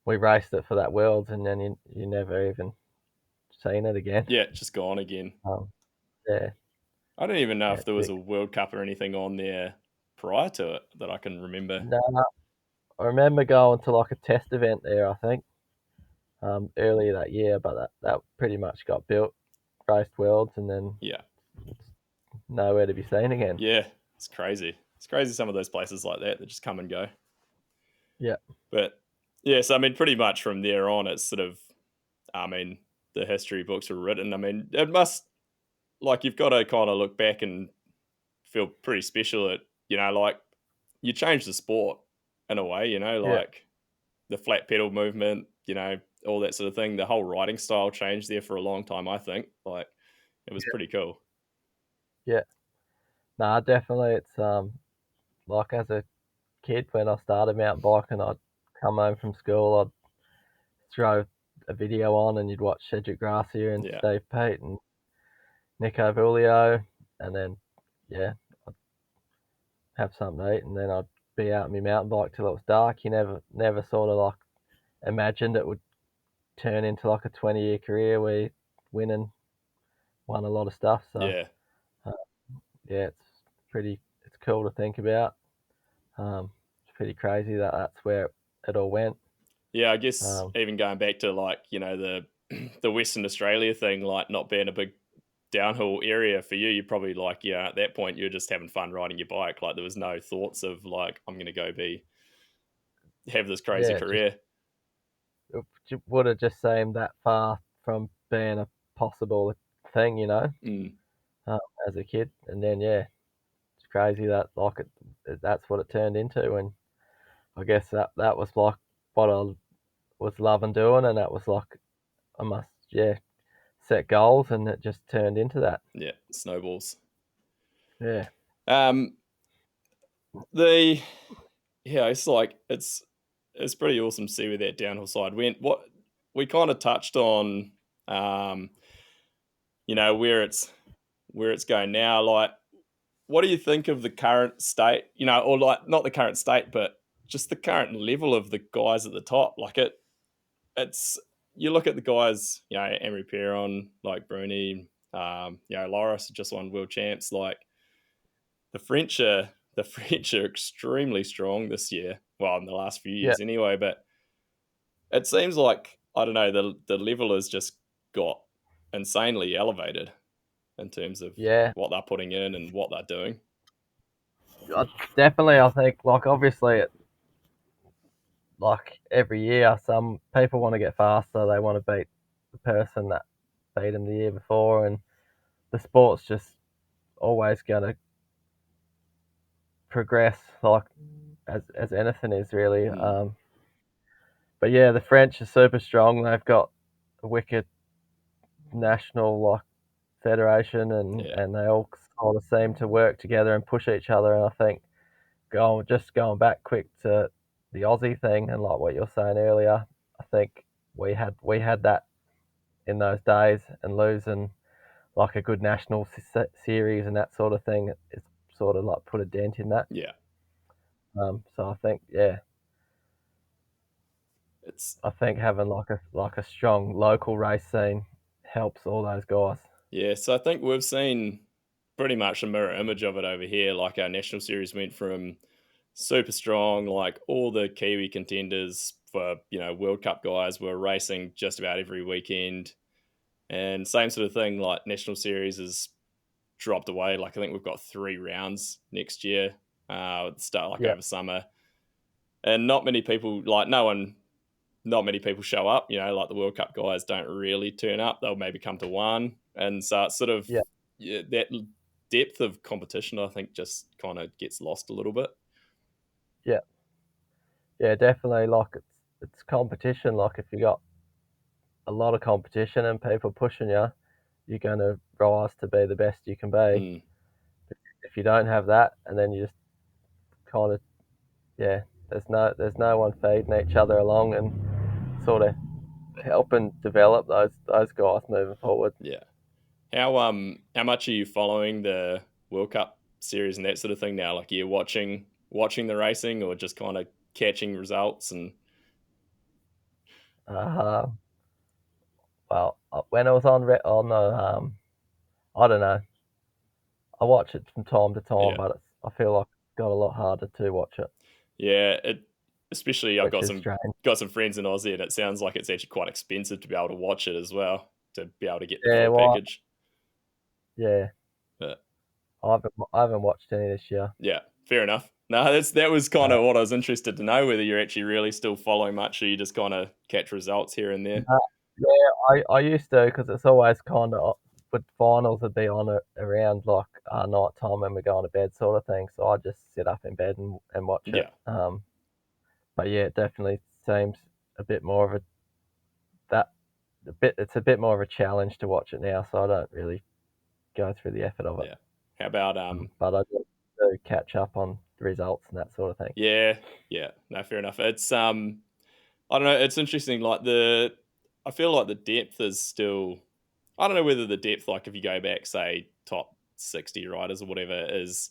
Speaker 5: we raced it for that Worlds, and then you never even seen it again.
Speaker 1: Yeah, just gone again.
Speaker 5: Yeah.
Speaker 1: I don't even know
Speaker 5: Yeah,
Speaker 1: if there was a World Cup or anything on there prior to it that I can remember.
Speaker 5: No, I remember going to like a test event there, I think, earlier that year, but that pretty much got built, raced Worlds, and then
Speaker 1: Yeah.
Speaker 5: nowhere to be seen again.
Speaker 1: Yeah, it's crazy. It's crazy some of those places like that just come and go.
Speaker 5: Yeah.
Speaker 1: But yeah, so I mean, pretty much from there on, it's sort of, I mean, the history books are written. I mean, it must, like, you've got to kind of look back and feel pretty special at, like, you change the sport in a way,
Speaker 5: Yeah.
Speaker 1: like the flat pedal movement, all that sort of thing. The whole riding style changed there for a long time, I think. Like, it was pretty cool.
Speaker 5: Yeah. Nah, definitely. It's like as a kid when I started mountain biking, I'd come home from school, I'd throw a video on, and you'd watch Cedric Gracia and
Speaker 1: Yeah.
Speaker 5: Steve Pete and Nico Vulio, and then yeah, I'd have something to eat, and then I'd be out on my mountain bike till it was dark. You never sort of like imagined it would turn into like a 20-year career where you win and won a lot of stuff. So
Speaker 1: Yeah.
Speaker 5: uh, yeah, it's cool to think about. It's pretty crazy that that's where it all went.
Speaker 1: Yeah, I guess
Speaker 5: Um,
Speaker 1: even going back to like, the the Western Australia thing, like not being a big downhill area for you, probably like, at that point you're just having fun riding your bike. Like there was no thoughts of like, I'm gonna go have this crazy
Speaker 5: yeah, just
Speaker 1: career.
Speaker 5: it would have just seemed that far from being a possible thing,
Speaker 1: Mm,
Speaker 5: as a kid. And then yeah, it's crazy that like that's what it turned into. And I guess that was like what I was loving doing, and that was like I must set goals, and it just turned into that.
Speaker 1: yeah, snowballs.
Speaker 5: Yeah,
Speaker 1: Um, the Yeah, it's like it's pretty awesome to see where that downhill side went. What we kind of touched on, um, where it's going now. Like, what do you think of the current state? Or like not the current state, but just the current level of the guys at the top. Like it's you look at the guys, Emery Perron, like Bruni, Loris just won world champs. Like the French are the French are extremely strong this year. Well, in the last few
Speaker 5: yeah,
Speaker 1: years anyway. But it seems like, I don't know, the level has just got insanely elevated in terms of
Speaker 5: yeah.
Speaker 1: what they're putting in and what they're doing.
Speaker 5: Definitely, I think like obviously, like every year, some people want to get faster. They want to beat the person that beat them the year before, and the sport's just always going to progress, like as anything is really.
Speaker 1: Mm,
Speaker 5: But yeah, the French are super strong. They've got a wicked national like federation, and
Speaker 1: yeah,
Speaker 5: and they all sort of seem to work together and push each other. And I think going back quick to the Aussie thing and like what you were saying earlier, I think we had that in those days, and losing like a good national series and that sort of thing, it's sort of like put a dent in that.
Speaker 1: yeah.
Speaker 5: So I think yeah,
Speaker 1: It's
Speaker 5: I think having like a strong local race scene helps all those guys.
Speaker 1: Yeah, so I think we've seen pretty much a mirror image of it over here. Like our national series went from super strong, like all the Kiwi contenders for, World Cup guys were racing just about every weekend. And same sort of thing, like national series has dropped away. Like I think we've got 3 rounds next year, at the start, like
Speaker 5: Yeah,
Speaker 1: over summer. And not many people, like not many people show up, like the World Cup guys don't really turn up. They'll maybe come to one. And so it's sort of,
Speaker 5: yeah,
Speaker 1: that depth of competition, I think, just kind of gets lost a little bit.
Speaker 5: yeah, yeah, definitely. Like it's competition. Like if you got a lot of competition and people pushing you, you're going to rise to be the best you can be.
Speaker 1: Mm,
Speaker 5: If you don't have that, and then you just kind of yeah, there's no one feeding each other along and sort of helping develop those guys moving forward.
Speaker 1: Yeah. How much are you following the World Cup series and that sort of thing now? Like, are you watching the racing or just kind of catching results and
Speaker 5: Uh, well, when I was on I don't know. I watch it from time to time,
Speaker 1: yeah.
Speaker 5: but I feel like it's got a lot harder to watch it,
Speaker 1: Yeah, especially I've
Speaker 5: which is strange.
Speaker 1: got some friends in Aussie, and it sounds like it's actually quite expensive to be able to watch it as well, to be able to get the
Speaker 5: Yeah,
Speaker 1: full
Speaker 5: well,
Speaker 1: package.
Speaker 5: yeah,
Speaker 1: But
Speaker 5: I haven't watched any this year.
Speaker 1: yeah, fair enough. No, that was kind
Speaker 5: Uh,
Speaker 1: of what I was interested to know, whether you're actually really still following much, or you just kind of catch results here and there.
Speaker 5: yeah, I used to, because it's always kind of with finals would be on around like night time when we're going to bed sort of thing. So I just sit up in bed and watch it.
Speaker 1: Yeah,
Speaker 5: But yeah, it definitely seems a bit more of that it's a bit more of a challenge to watch it now. So I don't really go through the effort of it.
Speaker 1: yeah. How about
Speaker 5: But I do catch up on the results and that sort of thing.
Speaker 1: Yeah, yeah. No, fair enough. It's I don't know. It's interesting. Like I feel like the depth is still. I don't know whether the depth, like if you go back, say top 60 riders or whatever, is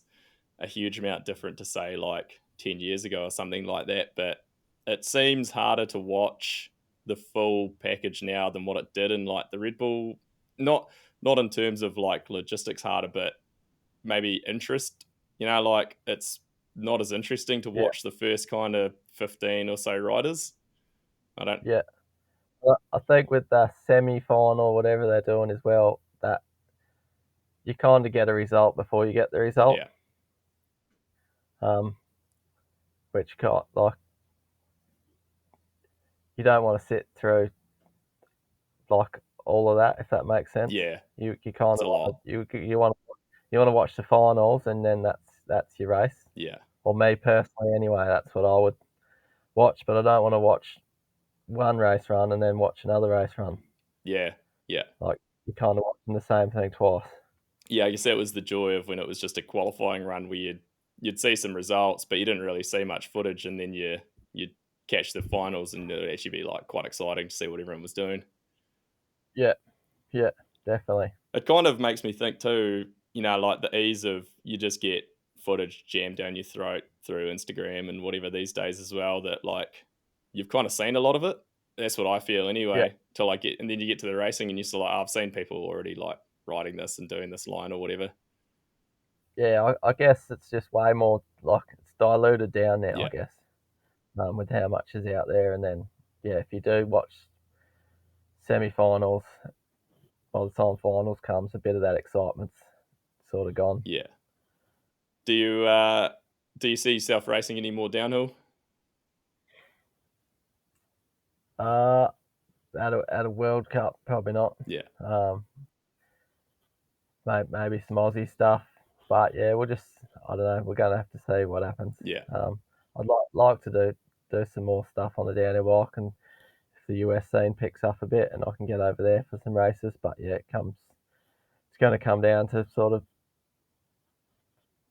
Speaker 1: a huge amount different to say like 10 years ago or something like that. But it seems harder to watch the full package now than what it did in like the Red Bull. Not in terms of like logistics harder, but maybe interest. Like it's not as interesting to
Speaker 5: Yeah,
Speaker 1: watch the first kind of 15 or so riders. I don't.
Speaker 5: yeah. But I think with the semi-final, whatever they're doing as well, that you kind of get a result before you get the result.
Speaker 1: Yeah,
Speaker 5: Um, which like you don't want to sit through like all of that if that makes sense.
Speaker 1: yeah.
Speaker 5: You kind
Speaker 1: It's
Speaker 5: of
Speaker 1: a lot.
Speaker 5: you want to watch the finals and then that's your race.
Speaker 1: Yeah,
Speaker 5: Or me personally, anyway, that's what I would watch. But I don't want to watch one race run and then watch another race run.
Speaker 1: yeah, yeah.
Speaker 5: Like you're kind of watching the same thing twice.
Speaker 1: Yeah, I guess that was the joy of when it was just a qualifying run where you'd see some results, but you didn't really see much footage, and then you'd catch the finals, and it would actually be like quite exciting to see what everyone was doing.
Speaker 5: Yeah, yeah, definitely.
Speaker 1: It kind of makes me think too, like the ease of you just get footage jammed down your throat through Instagram and whatever these days as well. That like you've kind of seen a lot of it. That's what I feel
Speaker 5: Yeah,
Speaker 1: anyway. Till I get, and then you get to the racing, and you're still like, oh, I've seen people already like riding this and doing this line or whatever.
Speaker 5: yeah. I guess it's just way more like it's diluted down now. I
Speaker 1: Yeah,
Speaker 5: guess with how much is out there, and then yeah, if you do watch semi-finals, by the time finals comes, a bit of that excitement's sort of gone.
Speaker 1: yeah. Do you see yourself racing any more downhill?
Speaker 5: Uh, at a World Cup, probably not.
Speaker 1: Yeah,
Speaker 5: Um, maybe some Aussie stuff, but yeah, I don't know. We're gonna have to see what happens.
Speaker 1: yeah,
Speaker 5: I'd like to do some more stuff on the downhill bike, and if the US scene picks up a bit, and I can get over there for some races. But yeah, it's going to come down to sort of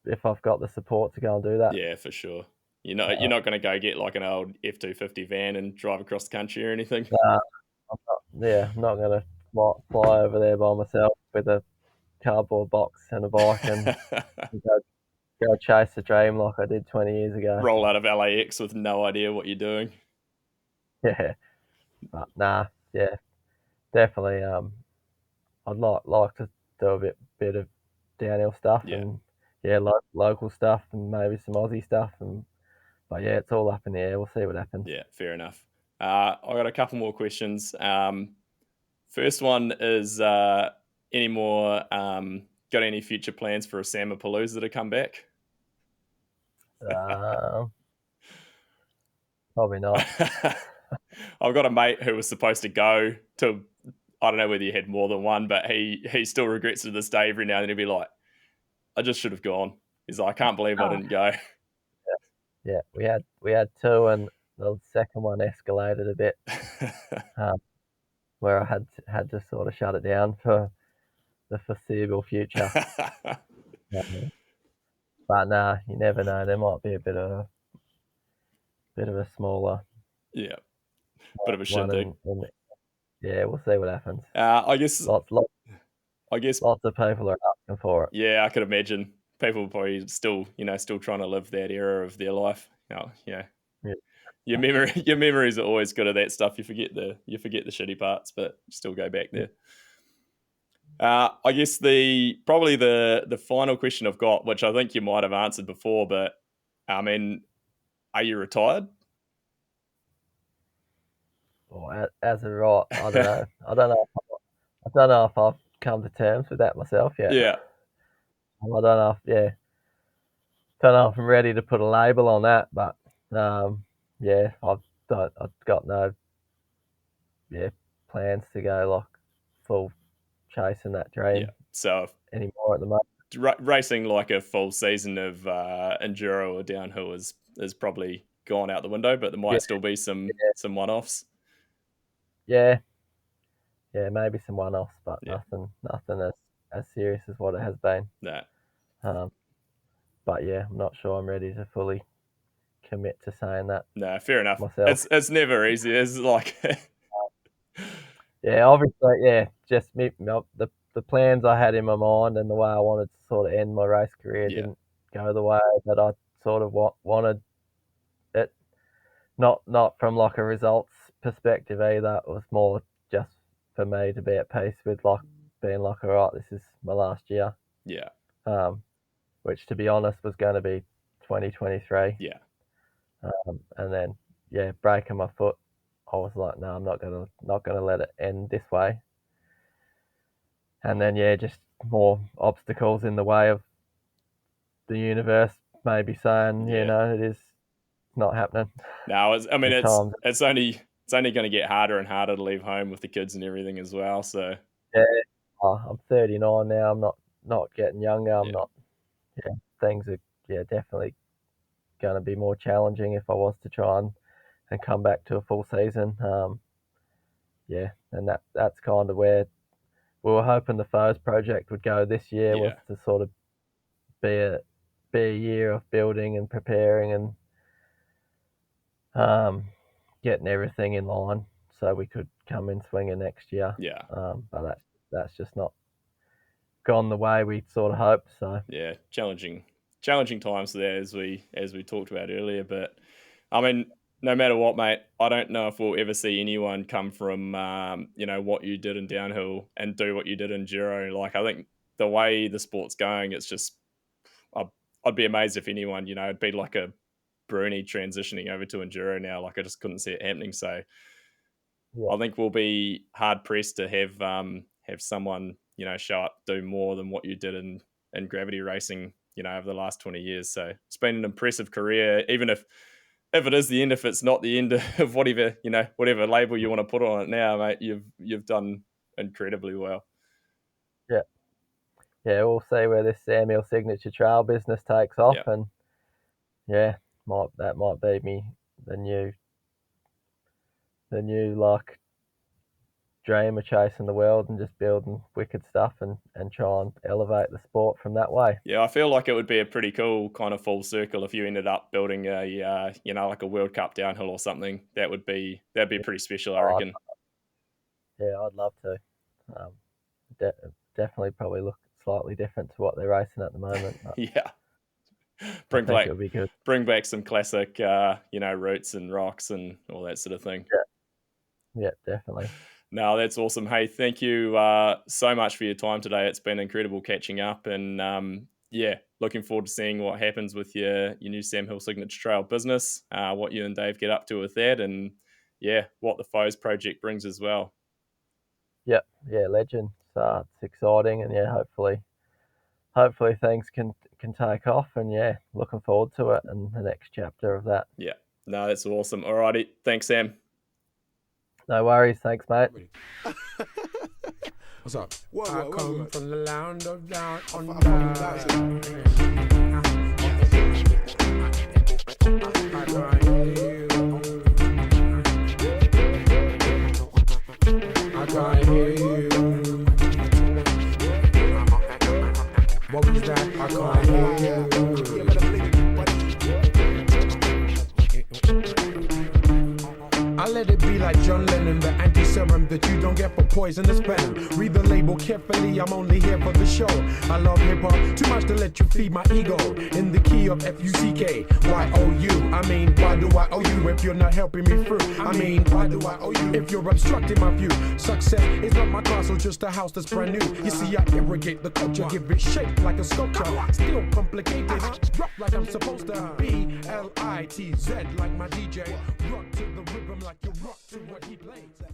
Speaker 5: if I've got the support to go and do that.
Speaker 1: yeah, for sure. You're not going to go get like an old F-250 van and drive across the country or anything.
Speaker 5: Uh, I'm not going to fly over there by myself with a cardboard box and a bike and go chase a dream like I did 20 years ago.
Speaker 1: Roll out of LAX with no idea what you're doing.
Speaker 5: Yeah, but nah, yeah, definitely. I'd like to do a bit of downhill stuff
Speaker 1: Yeah,
Speaker 5: and yeah, local stuff and maybe some Aussie stuff but yeah, it's all up in the air. We'll see what happens.
Speaker 1: yeah, fair enough. I got a couple more questions. First one is any more got any future plans for a Palooza to come back?
Speaker 5: Um, probably not.
Speaker 1: I've got a mate who was supposed to go to. I don't know whether you had more than one, but he still regrets it to this day. Every now and then he'll be like, "I just should have gone." He's like, "I can't believe I didn't go."
Speaker 5: Yeah, we had two, and the second one escalated a bit, where I had to sort of shut it down for the foreseeable future. But nah, you never know. There might be a bit of a smaller
Speaker 1: Yeah, bit of a
Speaker 5: one
Speaker 1: shindig.
Speaker 5: yeah, we'll see what happens.
Speaker 1: I guess
Speaker 5: Lots of people are asking for it.
Speaker 1: Yeah, I could imagine people probably still trying to live that era of their life.
Speaker 5: Yeah.
Speaker 1: Your memories are always good at that stuff. You forget the shitty parts, but still go back there. I guess probably the final question I've got, which I think you might have answered before, but I mean, are you retired?
Speaker 5: Or as of right, I don't know. I don't know if I've come to terms with that myself yet.
Speaker 1: Yeah.
Speaker 5: I don't know if I'm ready to put a label on that, but yeah, I've got no plans to go like full chasing that dream
Speaker 1: So
Speaker 5: anymore at the moment.
Speaker 1: Racing like a full season of enduro or downhill is probably gone out the window, but there might still be some one-offs.
Speaker 5: Yeah, maybe some one-offs, but nothing as serious as what it has been.
Speaker 1: No.
Speaker 5: But yeah, I'm not sure I'm ready to fully commit to saying that.
Speaker 1: No, fair enough.
Speaker 5: Myself.
Speaker 1: It's never easy. It's like
Speaker 5: yeah, obviously, yeah. Just the plans I had in my mind and the way I wanted to sort of end my race career didn't go the way that I sort of wanted it. Not from like a results perspective either. It was more just for me to be at peace with like being like, all right, this is my last year.
Speaker 1: Yeah.
Speaker 5: Which to be honest was going to be 2023.
Speaker 1: Yeah.
Speaker 5: And then breaking my foot, I was like, no, I'm not gonna let it end this way. And then just more obstacles in the way of the universe, maybe saying, it is not happening.
Speaker 1: No, it's only going to get harder and harder to leave home with the kids and everything as well. So
Speaker 5: I'm 39 now. I'm not getting younger. I'm not. Things are definitely going to be more challenging if I was to try and come back to a full season. And that's kind of where we were hoping the Foes project would go this year, was to sort of be a year of building and preparing and getting everything in line so we could come in swinging next year. But that's just not gone the way we sort of hoped. So
Speaker 1: challenging times there as we talked about earlier. But I mean, no matter what, mate, I don't know if we'll ever see anyone come from what you did in downhill and do what you did in enduro. Like, I think the way the sport's going, it's just I'd be amazed if anyone, it'd be like a Bruni transitioning over to enduro now. Like, I just couldn't see it happening. So I think we'll be hard pressed to have someone show up, do more than what you did in gravity racing over the last 20 years. So it's been an impressive career, even if it is the end, if it's not the end of whatever label you want to put on it now, mate. You've done incredibly well.
Speaker 5: We'll see where this Samuel Signature Trail business takes off, and that might be me the new like dream of chasing the world and just building wicked stuff and try and elevate the sport from that way.
Speaker 1: I feel like it would be a pretty cool kind of full circle if you ended up building a like a World Cup downhill or something. That'd be pretty special, I reckon.
Speaker 5: I'd love to. Definitely probably look slightly different to what they're racing at the moment. It'll be good.
Speaker 1: Bring back some classic roots and rocks and all that sort of thing.
Speaker 5: Yeah, definitely.
Speaker 1: No, that's awesome. Hey, thank you so much for your time today. It's been incredible catching up, and looking forward to seeing what happens with your new Sam Hill Signature Trail business, what you and Dave get up to with that, and what the Foes project brings as well.
Speaker 5: Legend. So it's exciting, and hopefully things can take off, and looking forward to it and the next chapter of that.
Speaker 1: No, that's awesome. Alrighty, thanks, Sam.
Speaker 5: No worries, thanks, mate.
Speaker 6: What's up? I come from the land of down under. I can't hear you. What was that? I can't hear you. I let it be like John Lennon, the anti-serum that you don't get for poisonous venom. Read the label carefully, I'm only here for the show. I love hip-hop too much to let you feed my ego. In the key of F-U-C-K, Y-O-U. I mean, why do I owe you if you're not helping me through? I mean, why do I owe you if you're obstructing my view? Success is not my castle, just a house that's brand new. You see, I irrigate the culture, give it shape like a sculpture. Still complicated, drop like I'm supposed to. B-L-I-T-Z like my DJ. Rock to the rhythm like you rock to what he plays.